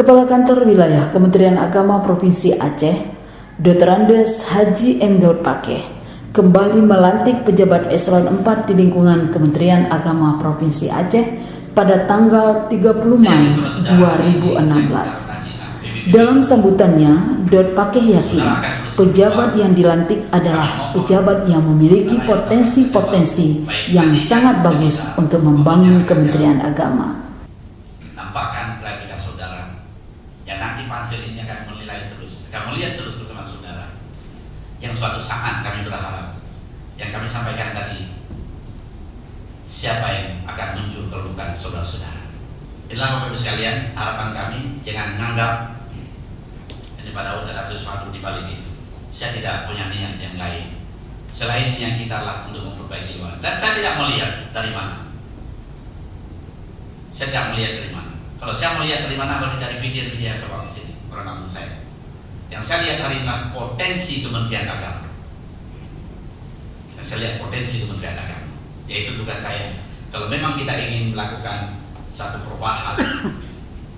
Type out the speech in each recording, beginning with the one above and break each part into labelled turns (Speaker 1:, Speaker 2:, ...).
Speaker 1: Kepala Kantor Wilayah Kementerian Agama Provinsi Aceh, Dr. Andes Haji M. Daud Pakeh, kembali melantik pejabat eselon 4 di lingkungan Kementerian Agama Provinsi Aceh pada tanggal 30 Mei 2016. Dalam sambutannya, Daud Pakeh yakin pejabat yang dilantik adalah pejabat yang memiliki potensi-potensi yang sangat bagus untuk membangun Kementerian Agama.
Speaker 2: Nampakkan kepada saudara yang nanti pansil ini akan menilai terus, akan melihat terus pertemuan saudara yang suatu saat kami berharap yang kami sampaikan tadi, siapa yang akan muncul kalau bukan saudara-saudara. Inilah Bapak Ibu sekalian, harapan kami jangan menganggap ini pada waktu ada sesuatu di balik itu. Saya tidak punya niat yang lain selain yang kita lakukan untuk memperbaiki luar. Dan saya tidak melihat dari mana. Saya tidak melihat dari mana. Kalau saya melihat dari mana, berarti dari video-video soal sini, orang kampung saya. Yang saya lihat hari ini adalah potensi Kementerian Agama. Yang saya lihat potensi Kementerian Agama, yaitu tugas saya. Kalau memang kita ingin melakukan satu perubahan,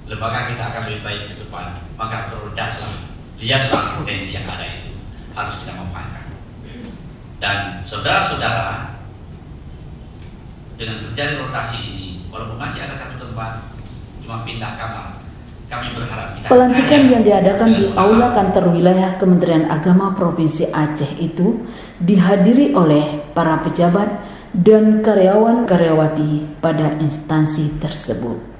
Speaker 2: lembaga kita akan lebih baik ke depan, maka berdasarlah, lihatlah potensi yang ada itu, harus kita manfaatkan. Dan saudara-saudara, dengan terjadi rotasi ini, walaupun masih ada satu tempat cuma pindah kamar, kami berharap kita
Speaker 1: pelantikan yang diadakan di Aula Kantor Wilayah Kementerian Agama Provinsi Aceh itu dihadiri oleh para pejabat dan karyawan-karyawati pada instansi tersebut.